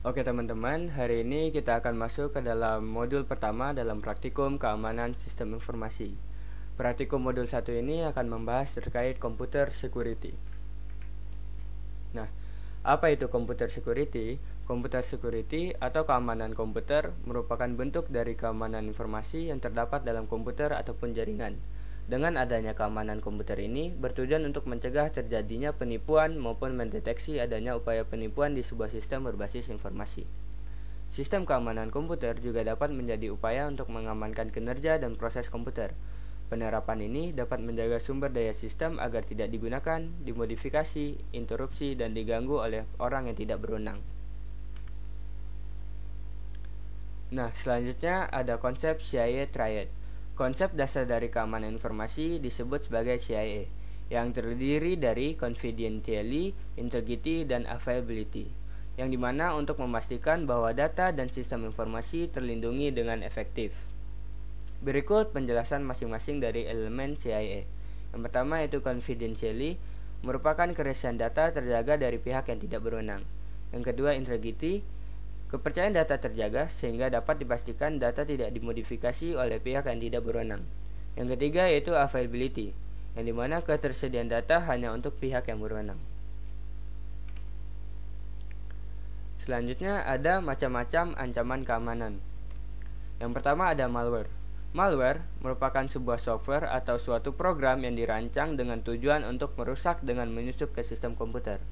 Oke teman-teman, hari ini kita akan masuk ke dalam modul pertama dalam praktikum keamanan sistem informasi. Praktikum modul 1 ini akan membahas terkait computer security. Nah, apa itu computer security? Computer security atau keamanan komputer merupakan bentuk dari keamanan informasi yang terdapat dalam komputer ataupun jaringan. Dengan adanya keamanan komputer ini bertujuan untuk mencegah terjadinya penipuan maupun mendeteksi adanya upaya penipuan di sebuah sistem berbasis informasi. Sistem keamanan komputer juga dapat menjadi upaya untuk mengamankan kinerja dan proses komputer. Penerapan ini dapat menjaga sumber daya sistem agar tidak digunakan, dimodifikasi, interupsi, dan diganggu oleh orang yang tidak berwenang. Nah, selanjutnya ada konsep CIA Triad. Konsep dasar dari keamanan informasi disebut sebagai CIA, yang terdiri dari confidentiality, integrity, dan availability, yang dimana untuk memastikan bahwa data dan sistem informasi terlindungi dengan efektif. Berikut penjelasan masing-masing dari elemen CIA. Yang pertama yaitu confidentiality, merupakan kerahasiaan data terjaga dari pihak yang tidak berwenang. Yang kedua integrity, kepercayaan data terjaga sehingga dapat dipastikan data tidak dimodifikasi oleh pihak yang tidak berwenang. Yang ketiga yaitu availability, yang dimana ketersediaan data hanya untuk pihak yang berwenang. Selanjutnya ada macam-macam ancaman keamanan. Yang pertama ada malware. Malware merupakan sebuah software atau suatu program yang dirancang dengan tujuan untuk merusak dengan menyusup ke sistem komputer.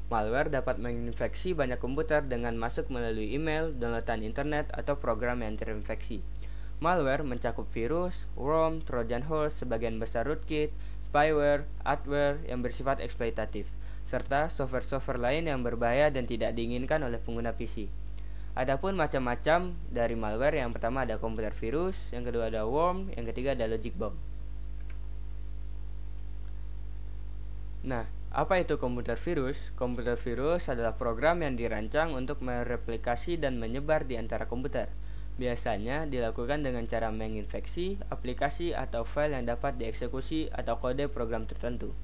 Malware dapat menginfeksi banyak komputer dengan masuk melalui email, downloadan internet, atau program yang terinfeksi. Malware mencakup virus, worm, trojan horse, sebagian besar rootkit, spyware, adware yang bersifat eksploitatif, serta software-software lain yang berbahaya dan tidak diinginkan oleh pengguna PC. Adapun macam-macam dari malware, yang pertama ada komputer virus, yang kedua ada worm, yang ketiga ada logic bomb. Nah, apa itu komputer virus? Komputer virus adalah program yang dirancang untuk mereplikasi dan menyebar di antara komputer. Biasanya dilakukan dengan cara menginfeksi aplikasi atau file yang dapat dieksekusi atau kode program tertentu.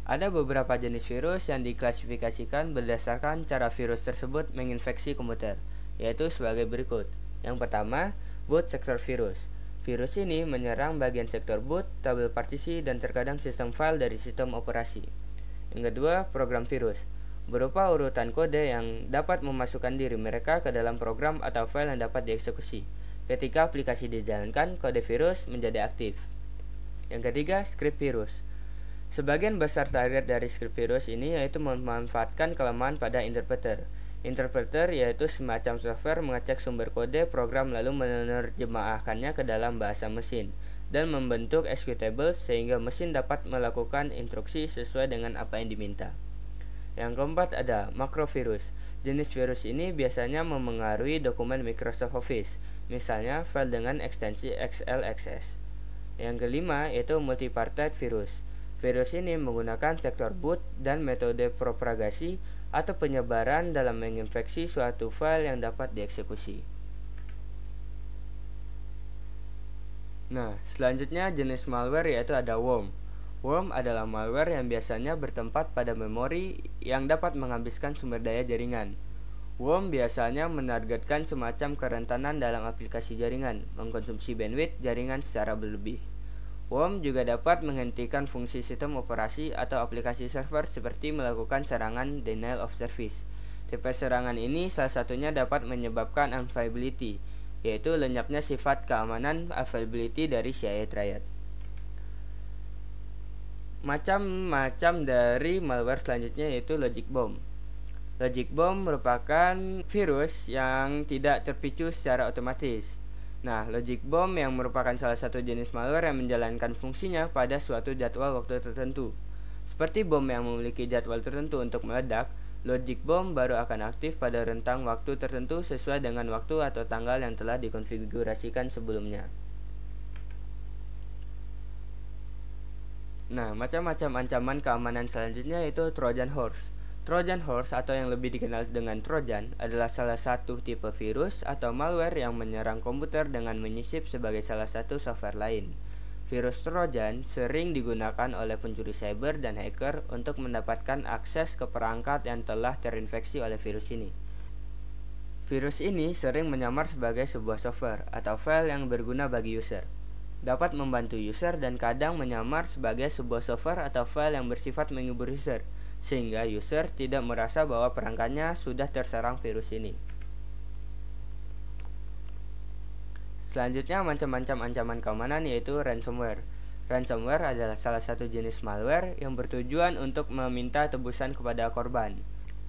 Ada beberapa jenis virus yang diklasifikasikan berdasarkan cara virus tersebut menginfeksi komputer, yaitu sebagai berikut. Yang pertama, boot sector virus. Virus ini menyerang bagian sektor boot, tabel partisi, dan terkadang sistem file dari sistem operasi. Yang kedua, program virus, berupa urutan kode yang dapat memasukkan diri mereka ke dalam program atau file yang dapat dieksekusi. Ketika aplikasi dijalankan, kode virus menjadi aktif. Yang ketiga, script virus. Sebagian besar target dari script virus ini yaitu memanfaatkan kelemahan pada interpreter. Interpreter yaitu semacam software mengecek sumber kode program lalu menerjemahkannya ke dalam bahasa mesin dan membentuk executable sehingga mesin dapat melakukan instruksi sesuai dengan apa yang diminta. Yang keempat ada makrovirus. Jenis virus ini biasanya memengaruhi dokumen Microsoft Office, misalnya file dengan ekstensi XLSX. Yang kelima yaitu multipartite virus. Virus ini menggunakan sektor boot dan metode propagasi atau penyebaran dalam menginfeksi suatu file yang dapat dieksekusi. Nah, selanjutnya jenis malware yaitu ada worm. Worm adalah malware yang biasanya bertempat pada memori yang dapat menghabiskan sumber daya jaringan. Worm biasanya menargetkan semacam kerentanan dalam aplikasi jaringan, mengkonsumsi bandwidth jaringan secara berlebih. Worm juga dapat menghentikan fungsi sistem operasi atau aplikasi server seperti melakukan serangan denial of service. Tipe serangan ini salah satunya dapat menyebabkan availability, yaitu lenyapnya sifat keamanan availability dari CIA Triad. Macam-macam dari malware selanjutnya yaitu logic bomb. Logic bomb merupakan virus yang tidak terpicu secara otomatis. Nah, logic bomb yang merupakan salah satu jenis malware yang menjalankan fungsinya pada suatu jadwal waktu tertentu. Seperti bom yang memiliki jadwal tertentu untuk meledak, logic bomb baru akan aktif pada rentang waktu tertentu sesuai dengan waktu atau tanggal yang telah dikonfigurasikan sebelumnya. Nah, macam-macam ancaman keamanan selanjutnya yaitu Trojan Horse. Trojan Horse atau yang lebih dikenal dengan Trojan adalah salah satu tipe virus atau malware yang menyerang komputer dengan menyisip sebagai salah satu software lain. Virus Trojan sering digunakan oleh pencuri cyber dan hacker untuk mendapatkan akses ke perangkat yang telah terinfeksi oleh virus ini. Virus ini sering menyamar sebagai sebuah software atau file yang berguna bagi user. Dapat membantu user dan kadang menyamar sebagai sebuah software atau file yang bersifat menghibur user, sehingga user tidak merasa bahwa perangkatnya sudah terserang virus ini. Selanjutnya, macam-macam ancaman keamanan yaitu ransomware. Ransomware adalah salah satu jenis malware yang bertujuan untuk meminta tebusan kepada korban.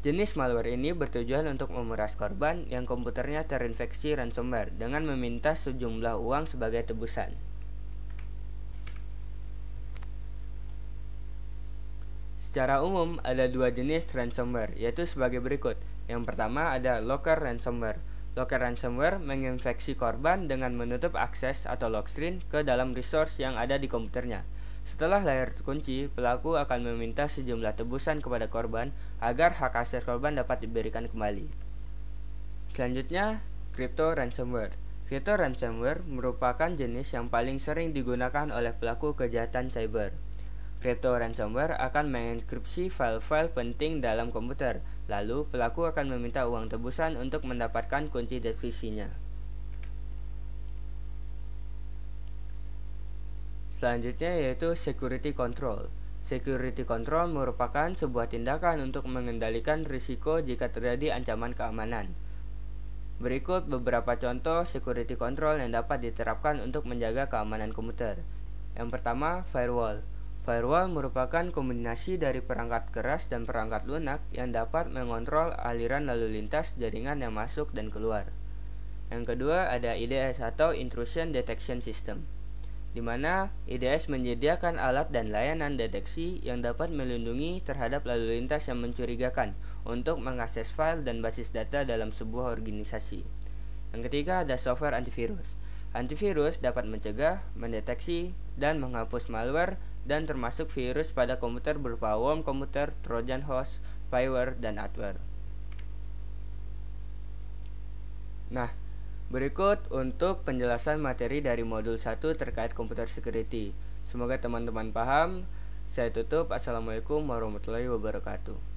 Jenis malware ini bertujuan untuk memeras korban yang komputernya terinfeksi ransomware dengan meminta sejumlah uang sebagai tebusan. Secara umum, ada dua jenis ransomware, yaitu sebagai berikut. Yang pertama ada local ransomware. Local ransomware menginfeksi korban dengan menutup akses atau lock screen ke dalam resource yang ada di komputernya. Setelah layar terkunci, pelaku akan meminta sejumlah tebusan kepada korban agar hak asas korban dapat diberikan kembali. Selanjutnya, crypto ransomware. Crypto ransomware merupakan jenis yang paling sering digunakan oleh pelaku kejahatan cyber. Crypto ransomware akan mengenkripsi file-file penting dalam komputer, lalu pelaku akan meminta uang tebusan untuk mendapatkan kunci deskripsinya. Selanjutnya yaitu security control. Security control merupakan sebuah tindakan untuk mengendalikan risiko jika terjadi ancaman keamanan. Berikut beberapa contoh security control yang dapat diterapkan untuk menjaga keamanan komputer. Yang pertama, firewall. Firewall merupakan kombinasi dari perangkat keras dan perangkat lunak yang dapat mengontrol aliran lalu lintas jaringan yang masuk dan keluar. Yang kedua ada IDS atau Intrusion Detection System, di mana IDS menyediakan alat dan layanan deteksi yang dapat melindungi terhadap lalu lintas yang mencurigakan untuk mengakses file dan basis data dalam sebuah organisasi. Yang ketiga ada software antivirus. Antivirus dapat mencegah, mendeteksi, dan menghapus malware dan termasuk virus pada komputer berupa worm komputer, trojan horse, spyware, dan adware. Nah, berikut untuk penjelasan materi dari modul 1 terkait computer security. Semoga teman-teman paham. Saya tutup. Assalamualaikum warahmatullahi wabarakatuh.